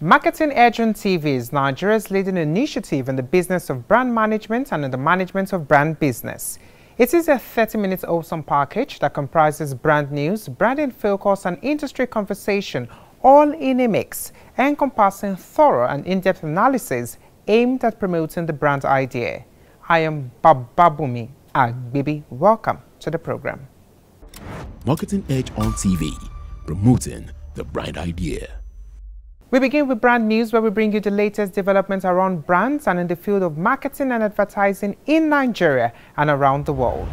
Marketing Edge on TV is Nigeria's leading initiative in the business of brand management and in the management of brand business. It is a 30-minute awesome package that comprises brand news, branding focus, and industry conversation, all in a mix, encompassing thorough and in-depth analysis aimed at promoting the brand idea. I am Babumi Agbibi. Welcome to the program. Marketing Edge on TV, promoting the brand idea. We begin with brand news, where we bring you the latest developments around brands and in the field of marketing and advertising in Nigeria and around the world.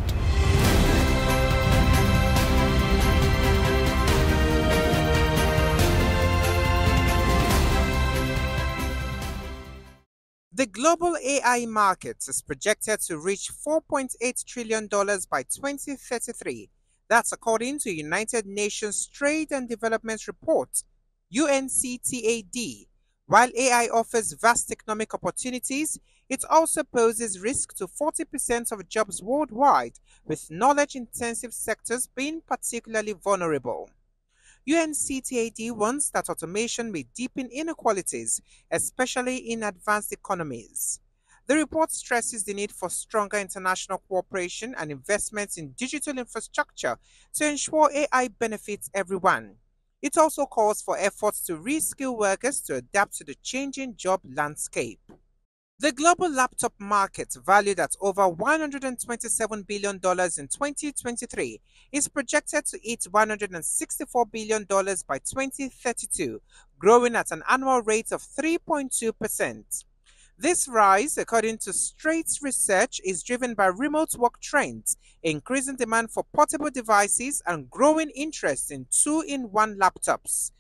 The global AI market is projected to reach $4.8 trillion by 2033. That's according to United Nations Trade and Development Report, UNCTAD. While AI offers vast economic opportunities, it also poses risk to 40% of jobs worldwide, with knowledge-intensive sectors being particularly vulnerable. UNCTAD warns that automation may deepen inequalities, especially in advanced economies. The report stresses the need for stronger international cooperation and investments in digital infrastructure to ensure AI benefits everyone. It also calls for efforts to reskill workers to adapt to the changing job landscape. The global laptop market, valued at over $127 billion in 2023, is projected to hit $164 billion by 2032, growing at an annual rate of 3.2%. This rise, according to Straits Research, is driven by remote work trends, increasing demand for portable devices, and growing interest in two-in-one laptops.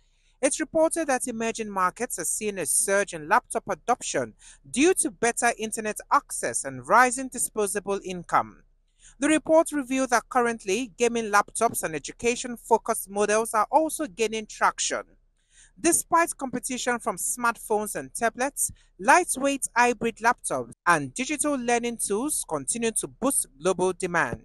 It reported that emerging markets are seeing a surge in laptop adoption due to better internet access and rising disposable income. The report revealed that currently, gaming laptops and education-focused models are also gaining traction. Despite competition from smartphones and tablets, lightweight hybrid laptops and digital learning tools continue to boost global demand.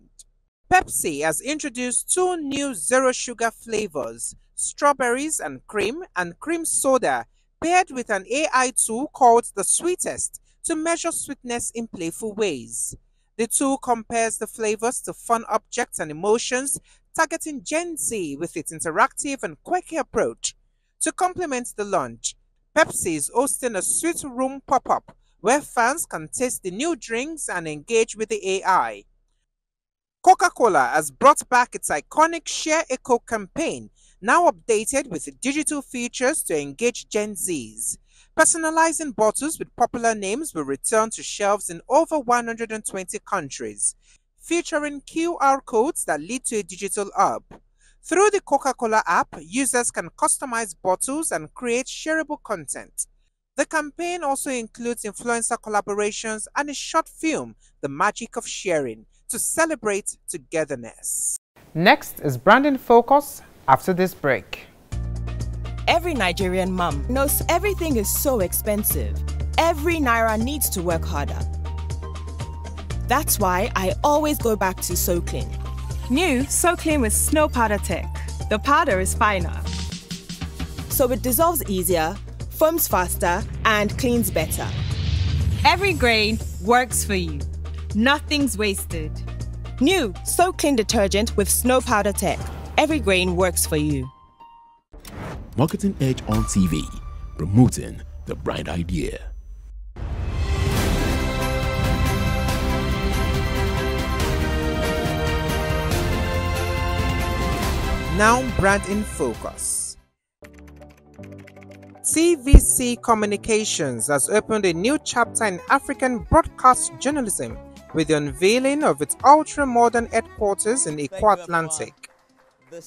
Pepsi has introduced two new zero-sugar flavors, strawberries and cream soda, paired with an AI tool called The Sweetest to measure sweetness in playful ways. The tool compares the flavors to fun objects and emotions, targeting Gen Z with its interactive and quirky approach. To complement the launch, Pepsi is hosting a sweet room pop-up where fans can taste the new drinks and engage with the AI. Coca-Cola has brought back its iconic Share a Coke campaign, now updated with digital features to engage Gen Zs. Personalizing bottles with popular names will return to shelves in over 120 countries, featuring QR codes that lead to a digital hub. Through the Coca-Cola app, users can customize bottles and create shareable content. The campaign also includes influencer collaborations and a short film, The Magic of Sharing, to celebrate togetherness. Next is Branding Focus after this break. Every Nigerian mom knows everything is so expensive. Every naira needs to work harder. That's why I always go back to So Clean. New So Clean with Snow Powder Tech. The powder is finer, so it dissolves easier, foams faster, and cleans better. Every grain works for you. Nothing's wasted. New So Clean detergent with Snow Powder Tech. Every grain works for you. Marketing Edge on TV, promoting the brand idea. Now, brand in focus. TVC Communications has opened a new chapter in African broadcast journalism with the unveiling of its ultra-modern headquarters in Ikwa Atlantic.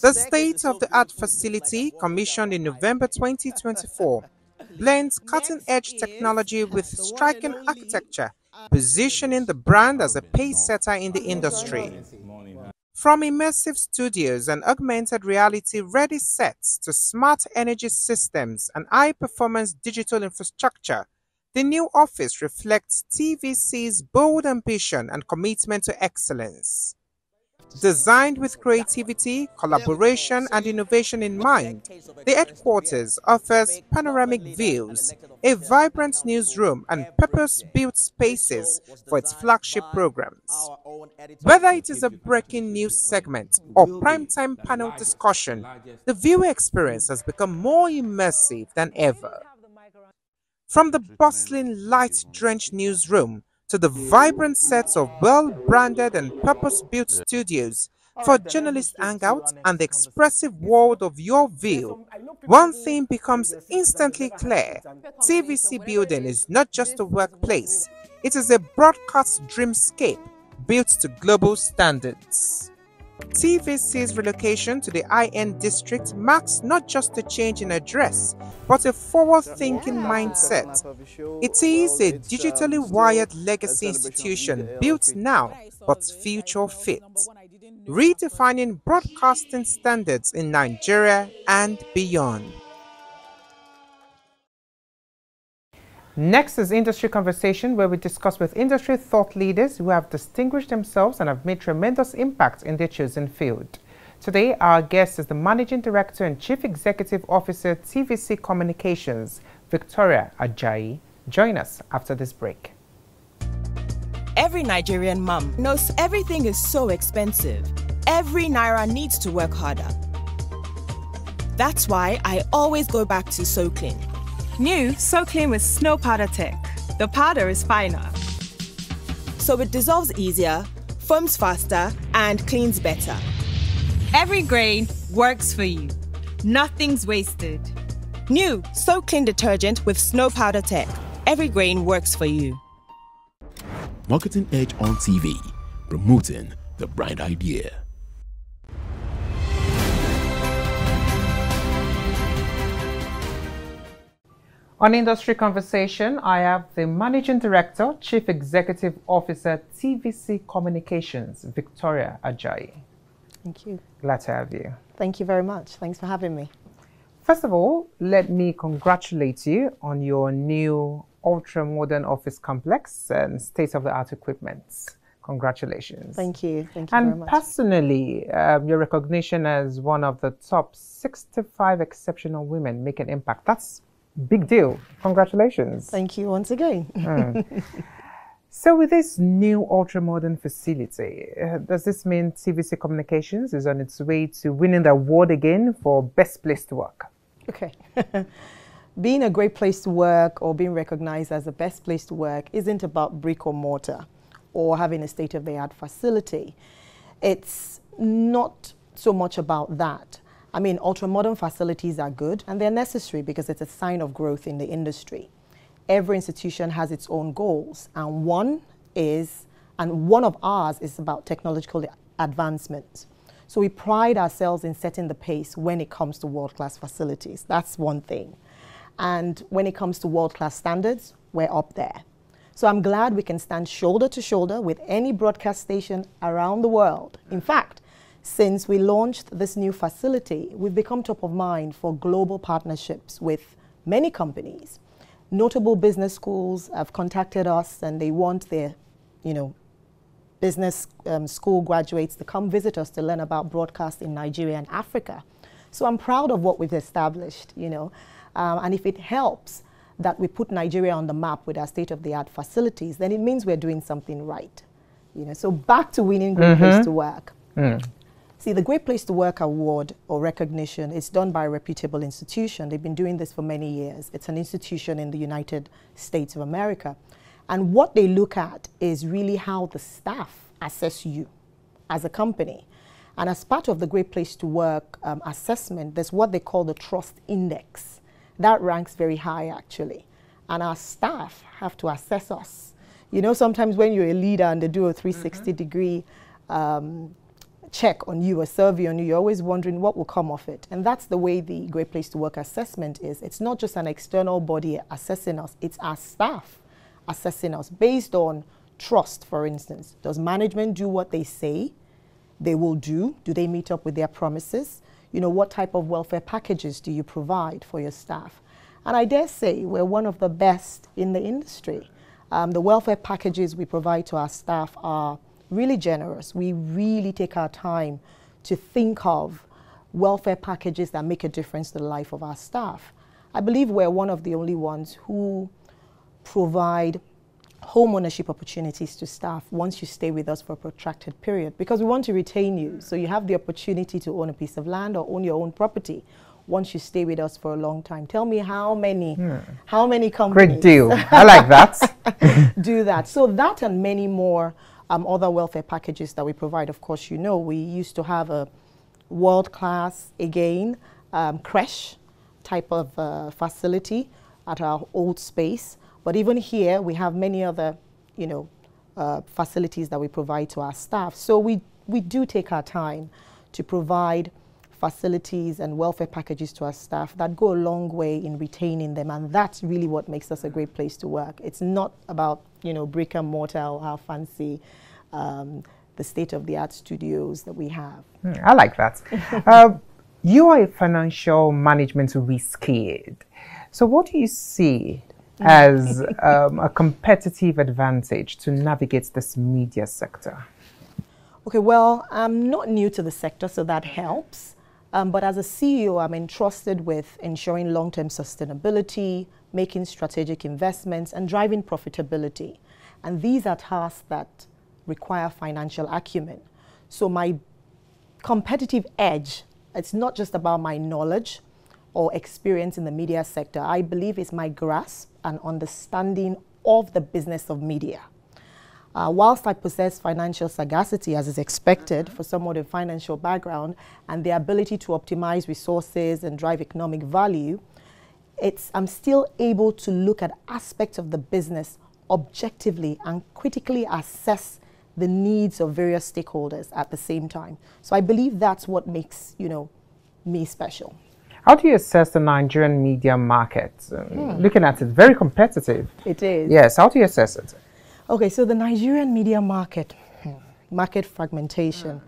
The state-of-the-art facility, commissioned in November 2024, blends cutting-edge technology with striking architecture, positioning the brand as a pace-setter in the industry. From immersive studios and augmented reality-ready sets to smart energy systems and high-performance digital infrastructure, the new office reflects TVC's bold ambition and commitment to excellence. Designed with creativity, collaboration, and innovation in mind, the headquarters offers panoramic views, a vibrant newsroom, and purpose-built spaces for its flagship programs. Whether it is a breaking news segment or primetime panel discussion, the viewer experience has become more immersive than ever. From the bustling, light-drenched newsroom to the vibrant sets of well-branded and purpose-built studios for journalist hangouts and the expressive world of your view, one thing becomes instantly clear. TVC Building is not just a workplace, it is a broadcast dreamscape built to global standards. TVC's relocation to the high-end district marks not just a change in address, but a forward-thinking mindset. It is a digitally wired legacy institution built now, but future-fit, redefining broadcasting standards in Nigeria and beyond. Next is Industry Conversation, where we discuss with industry thought leaders who have distinguished themselves and have made tremendous impact in their chosen field. Today, our guest is the Managing Director and Chief Executive Officer, TVC Communications, Victoria Ajayi. Join us after this break. Every Nigerian mum knows everything is so expensive. Every naira needs to work harder. That's why I always go back to So Clean. New So Clean with Snow Powder Tech. The powder is finer, So it dissolves easier, foams faster, and cleans better. every grain works for you. Nothing's wasted. New So Clean detergent with Snow Powder Tech. Every grain works for you. Marketing Edge on TV, promoting the bright idea. On Industry Conversation, I have the Managing Director, Chief Executive Officer, TVC Communications, Victoria Ajayi. Thank you. Glad to have you. Thank you very much. Thanks for having me. First of all, let me congratulate you on your new ultra-modern office complex and state-of-the-art equipment. Congratulations. Thank you. Thank you very much. And personally, your recognition as one of the top 65 exceptional women making impact, that's big deal. Congratulations. Thank you once again. So with this new ultra-modern facility, does this mean TVC Communications is on its way to winning the award again for best place to work? Okay. Being a great place to work or being recognized as the best place to work isn't about brick or mortar or having a state-of-the-art facility. It's not so much about that. I mean, ultra-modern facilities are good and they're necessary because it's a sign of growth in the industry. Every institution has its own goals, and one of ours is about technological advancement. So we pride ourselves in setting the pace when it comes to world-class facilities. That's one thing. And when it comes to world-class standards, we're up there. So I'm glad we can stand shoulder to shoulder with any broadcast station around the world. In fact, since we launched this new facility, we've become top of mind for global partnerships with many companies. Notable business schools have contacted us and they want their, business school graduates to come visit us to learn about broadcast in Nigeria and Africa. So I'm proud of what we've established, and if it helps that we put Nigeria on the map with our state-of-the-art facilities, then it means we're doing something right. So back to winning Great Place to Work. See, the Great Place to Work award or recognition is done by a reputable institution. They've been doing this for many years. It's an institution in the United States of America. And what they look at is really how the staff assess you as a company. And as part of the Great Place to Work assessment, there's what they call the Trust Index. That ranks very high, actually. And our staff have to assess us. Sometimes when you're a leader and they do a 360-degree check on you, a survey on you, you're always wondering what will come of it. And that's the way the Great Place to Work assessment is. It's not just an external body assessing us, it's our staff assessing us based on trust, for instance. Does management do what they say they will do? Do they meet up with their promises? What type of welfare packages do you provide for your staff? And I dare say we're one of the best in the industry. The welfare packages we provide to our staff are really generous. We really take our time to think of welfare packages that make a difference to the life of our staff. I believe we're one of the only ones who provide home ownership opportunities to staff once you stay with us for a protracted period, because we want to retain you. So you have the opportunity to own a piece of land or own your own property once you stay with us for a long time. Tell me how many companies Great deal. I like that. do that. So that and many more other welfare packages that we provide. Of course, you know, we used to have a world-class, again, creche type of facility at our old space. But even here, we have many other, you know, facilities that we provide to our staff. So we do take our time to provide facilities and welfare packages to our staff that go a long way in retaining them. And that's really what makes us a great place to work. It's not about, you know, brick and mortar or how fancy the state-of-the-art studios that we have. I like that. You are a financial management risk kid. So what do you see as a competitive advantage to navigate this media sector? Okay, well, I'm not new to the sector, so that helps. But as a CEO, I'm entrusted with ensuring long-term sustainability, making strategic investments, and driving profitability. And these are tasks that require financial acumen. So my competitive edge, it's not just about my knowledge or experience in the media sector. I believe it's my grasp and understanding of the business of media. Whilst I possess financial sagacity, as is expected for someone with a financial background, and the ability to optimize resources and drive economic value, I'm still able to look at aspects of the business objectively and critically assess the needs of various stakeholders at the same time. So I believe that's what makes, you know, me special. How do you assess the Nigerian media market? Looking at it, very competitive. It is. Yes, how do you assess it? Okay, so the Nigerian media market, market fragmentation,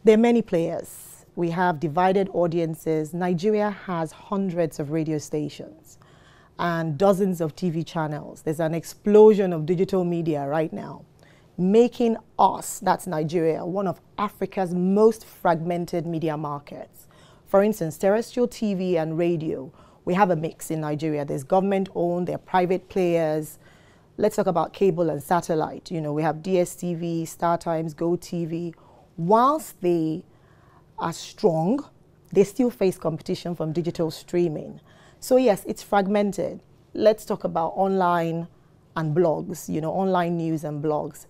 there are many players. We have divided audiences. Nigeria has hundreds of radio stations and dozens of TV channels. There's an explosion of digital media right now, making us, that's Nigeria, one of Africa's most fragmented media markets. For instance, terrestrial TV and radio, we have a mix in Nigeria. There's government-owned, there are private players. Let's talk about cable and satellite. You know, we have DSTV, StarTimes, GoTV. Whilst they are strong, they still face competition from digital streaming. So yes, it's fragmented. Let's talk about online and blogs, you know, online news and blogs.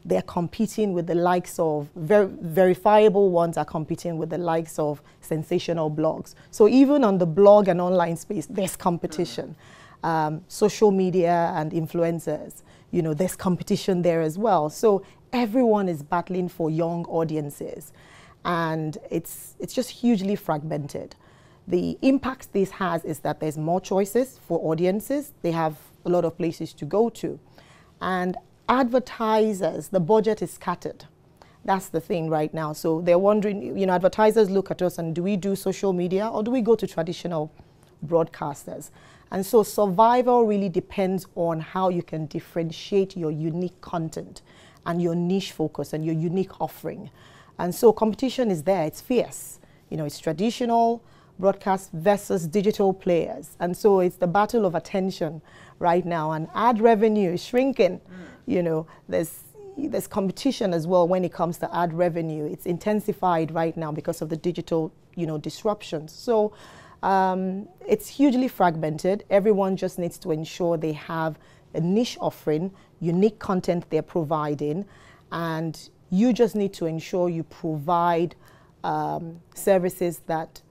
They're competing with the likes of, verifiable ones are competing with the likes of sensational blogs. So even on the blog and online space, there's competition. Social media and influencers, you know, there's competition there as well. So everyone is battling for young audiences, and it's just hugely fragmented. The impact this has is that there's more choices for audiences. They have a lot of places to go to. And advertisers, the budget is scattered. That's the thing right now. So they're wondering, you know, advertisers look at us and do we do social media or do we go to traditional broadcasters? And so survival really depends on how you can differentiate your unique content and your niche focus and your unique offering. And so competition is there, it's fierce. You know, it's traditional broadcast versus digital players. And so it's the battle of attention right now, and ad revenue is shrinking. You know, there's competition as well when it comes to ad revenue. It's intensified right now because of the digital, you know, disruptions. So it's hugely fragmented. Everyone just needs to ensure they have a niche offering, unique content they're providing, and you just need to ensure you provide services that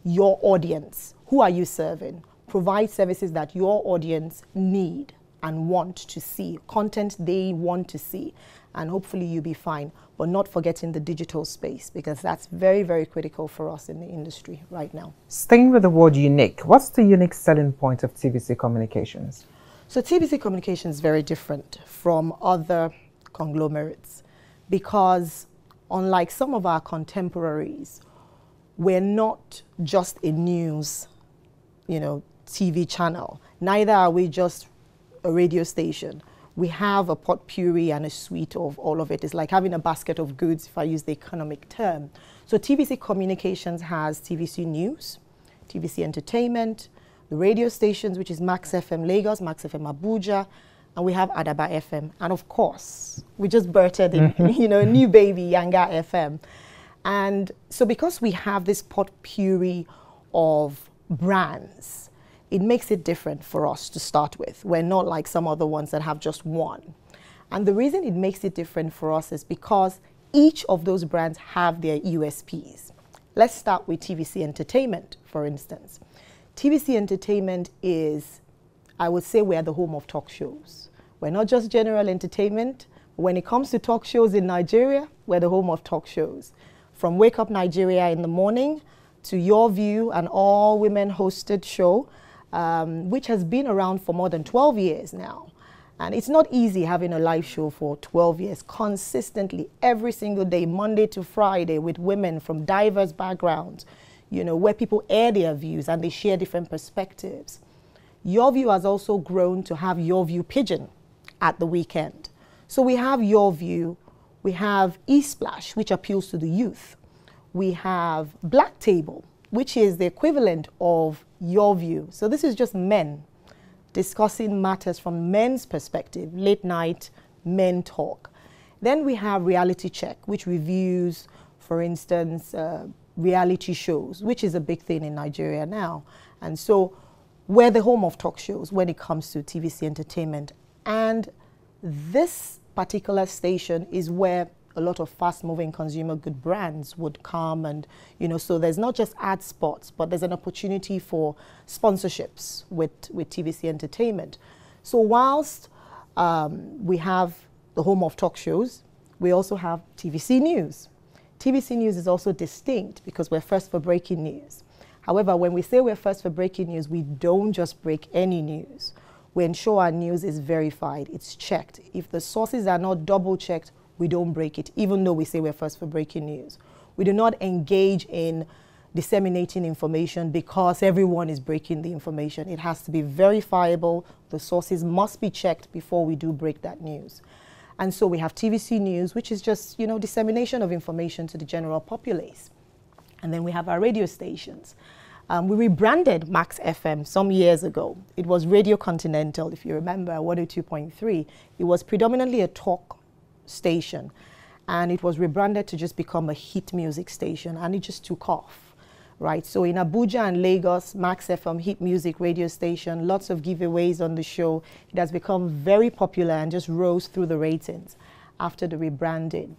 your audience, who are you serving? Provide services that your audience need and want to see, content they want to see, and hopefully you'll be fine. But not forgetting the digital space, because that's very, very critical for us in the industry right now. Staying with the word unique, what's the unique selling point of TVC Communications? So TVC Communications is very different from other conglomerates, because unlike some of our contemporaries, we're not just a news, you know, TV channel. Neither are we just a radio station. we have a potpourri and a suite of all of it. It's like having a basket of goods, if I use the economic term. So TVC Communications has TVC News, TVC Entertainment, the radio stations, which is Max FM Lagos, Max FM Abuja, and we have Adaba FM. And of course, we just birthed a new baby, Yanga FM. And so because we have this potpourri of brands, it makes it different for us to start with. We're not like some other ones that have just one. And the reason it makes it different for us is because each of those brands have their USPs. Let's start with TVC Entertainment, for instance. TVC Entertainment is, I would say, we're the home of talk shows. We're not just general entertainment. When it comes to talk shows in Nigeria, we're the home of talk shows. From Wake Up Nigeria in the morning to Your View, an all-women hosted show, which has been around for more than 12 years now. And it's not easy having a live show for 12 years, consistently, every single day, Monday to Friday, with women from diverse backgrounds, where people air their views and they share different perspectives. Your View has also grown to have Your View Pigeon at the weekend. So we have Your View, we have eSplash, which appeals to the youth. We have Black Table, which is the equivalent of Your View. So this is just men discussing matters from men's perspective, late night men talk. Then we have Reality Check, which reviews, for instance, reality shows, which is a big thing in Nigeria now. And so we're the home of talk shows when it comes to TVC Entertainment. And this particular station is where a lot of fast-moving consumer good brands would come, and so there's not just ad spots, but there's an opportunity for sponsorships with TVC Entertainment. So whilst we have the home of talk shows, we also have TVC News. TVC News is also distinct because we're first for breaking news. However, when we say we're first for breaking news, we don't just break any news. We ensure our news is verified, it's checked. If the sources are not double-checked, we don't break it, even though we say we're first for breaking news. We do not engage in disseminating information because everyone is breaking the information. It has to be verifiable. The sources must be checked before we do break that news. And so we have TVC News, which is just, dissemination of information to the general populace. And then we have our radio stations. We rebranded Max FM some years ago. It was Radio Continental, if you remember, 102.3. It was predominantly a talk station, and it was rebranded to just become a hit music station, and it just took off, right? So in Abuja and Lagos, Max FM, hit music radio station, lots of giveaways on the show. It has become very popular and just rose through the ratings after the rebranding.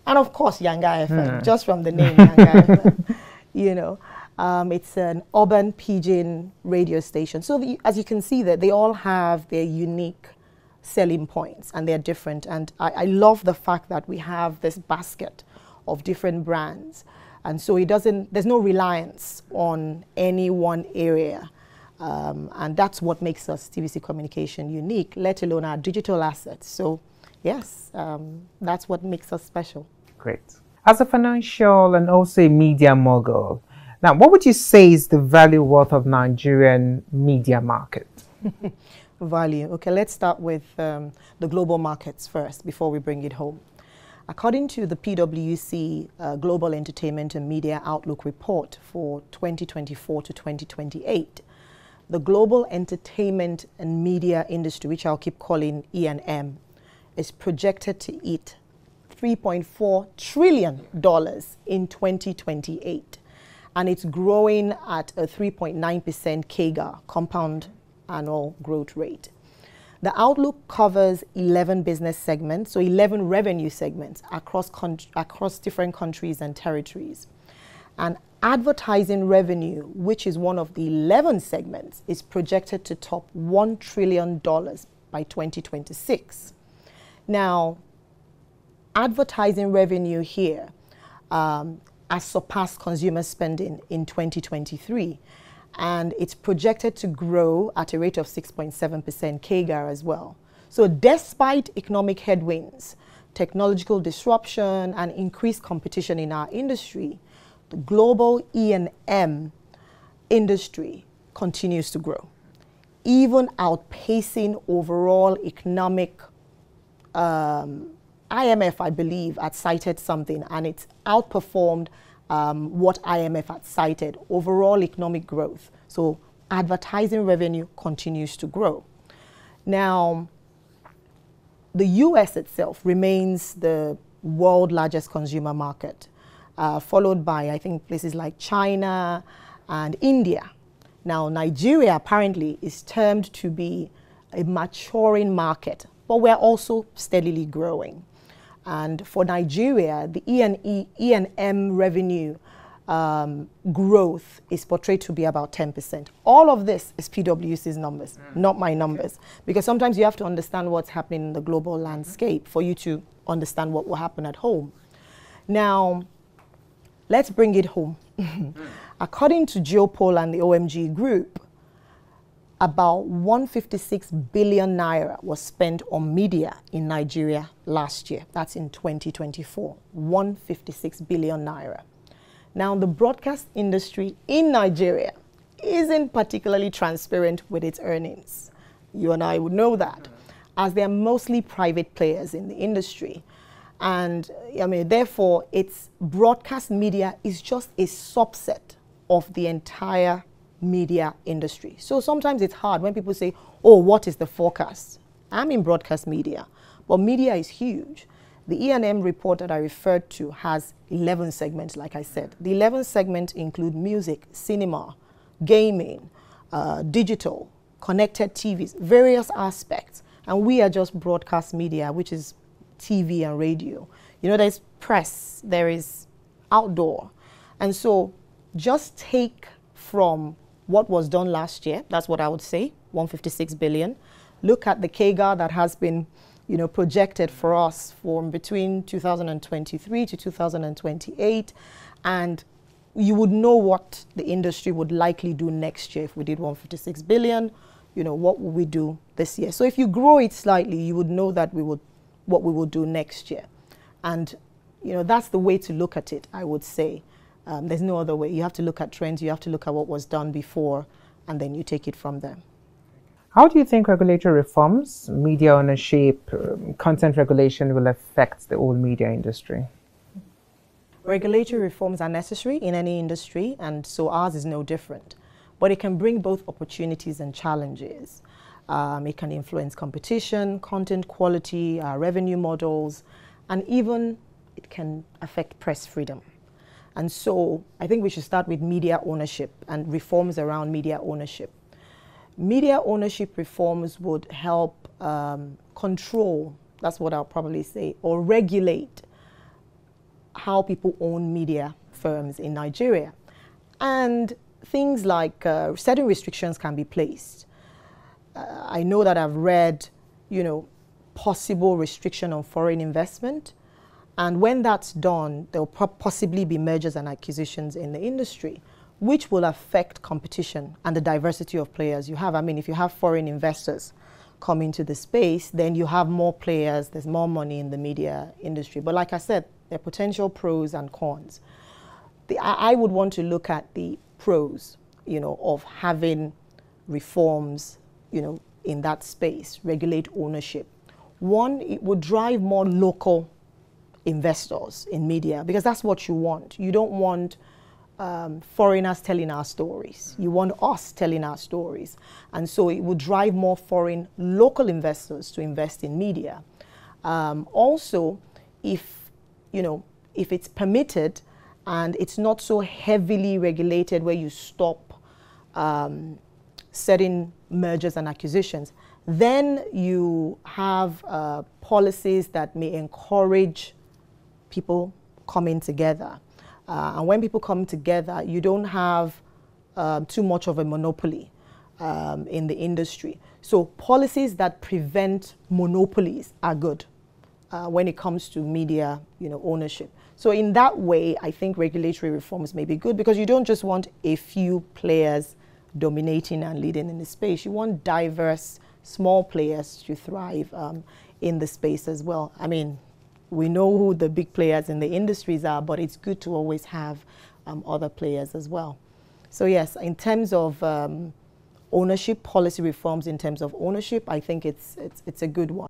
And of course, Yanga FM, just from the name Yanga FM, it's an urban pidgin radio station. So as you can see that they all have their unique selling points and they're different. And I love the fact that we have this basket of different brands. And so there's no reliance on any one area. And that's what makes us TVC Communication unique, let alone our digital assets. So yes, that's what makes us special. Great. As a financial and also a media mogul, now what would you say is the value worth of Nigerian media market? Value. Okay, let's start with the global markets first before we bring it home. According to the PwC Global Entertainment and Media Outlook Report for 2024 to 2028, the global entertainment and media industry, which I'll keep calling E&M, is projected to hit $3.4 trillion in 2028. And it's growing at a 3.9% CAGR, compound annual growth rate. The outlook covers 11 business segments, so 11 revenue segments across different countries and territories. And advertising revenue, which is one of the 11 segments, is projected to top $1 trillion by 2026. Now, advertising revenue here has surpassed consumer spending in 2023. And it's projected to grow at a rate of 6.7% CAGR as well. So despite economic headwinds, technological disruption, and increased competition in our industry, the global E&M industry continues to grow, even outpacing overall economic IMF, I believe, had cited something, and it outperformed what IMF had cited, overall economic growth. So advertising revenue continues to grow. Now, the US itself remains the world's largest consumer market, followed by, I think, places like China and India. Now, Nigeria apparently is termed to be a maturing market, but we're also steadily growing. And for Nigeria, the E&M revenue growth is portrayed to be about 10%. All of this is PwC's numbers, not my numbers, because sometimes you have to understand what's happening in the global landscape for you to understand what will happen at home. Now, let's bring it home. According to Geopol and the OMG Group, about 156 billion naira was spent on media in Nigeria last year. That's in 2024, 156 billion naira. Now, the broadcast industry in Nigeria isn't particularly transparent with its earnings. You and I would know that, as they're mostly private players in the industry. And I mean, therefore, its broadcast media is just a subset of the entire media industry. So sometimes it's hard when people say, oh, what is the forecast? I'm in broadcast media, but media is huge. The E&M report that I referred to has 11 segments, like I said. The 11 segments include music, cinema, gaming, digital, connected TVs, various aspects. And we are just broadcast media, which is TV and radio. You know, there's press, there is outdoor. And so just take from what was done last year, that's what I would say, 156 billion. Look at the CAGR that has been, you know, projected for us from between 2023 to 2028, and you would know what the industry would likely do next year if we did 156 billion. You know, what will we do this year? So if you grow it slightly, you would know that what we will do next year. And, you know, that's the way to look at it, I would say. There's no other way. You have to look at trends, you have to look at what was done before, and then you take it from there. How do you think regulatory reforms, media ownership, content regulation will affect the whole media industry? Regulatory reforms are necessary in any industry, and so ours is no different. But it can bring both opportunities and challenges. It can influence competition, content quality, revenue models, and even it can affect press freedom. And so I think we should start with media ownership and reforms around media ownership. Media ownership reforms would help control, that's what I'll probably say, or regulate how people own media firms in Nigeria. And things like certain restrictions can be placed. I know that I've read, you know, possible restriction on foreign investment. And when that's done, there will possibly be mergers and acquisitions in the industry, which will affect competition and the diversity of players you have. I mean, if you have foreign investors come into the space, then you have more players, there's more money in the media industry. But like I said, there are potential pros and cons. I would want to look at the pros, you know, of having reforms, you know, in that space, regulate ownership. One, it would drive more local investors in media, because that's what you want. You don't want foreigners telling our stories. You want us telling our stories. And so it would drive more foreign local investors to invest in media. Also, if, you know, if it's permitted and it's not so heavily regulated where you stop certain mergers and acquisitions, then you have policies that may encourage people coming together. And when people come together, you don't have too much of a monopoly in the industry. So policies that prevent monopolies are good when it comes to media, you know, ownership. So in that way, I think regulatory reforms may be good, because you don't just want a few players dominating and leading in the space. You want diverse, small players to thrive in the space as well. I mean, we know who the big players in the industries are, but it's good to always have other players as well. So yes, in terms of ownership, policy reforms in terms of ownership, I think it's a good one.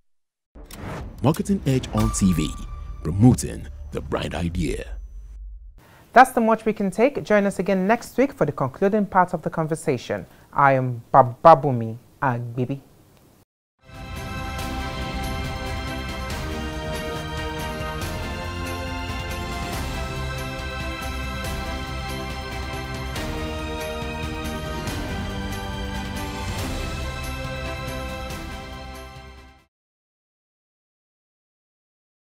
Marketing Edge on TV, promoting the bright idea. That's the much we can take. Join us again next week for the concluding part of the conversation. I am Bababumi Agbibi.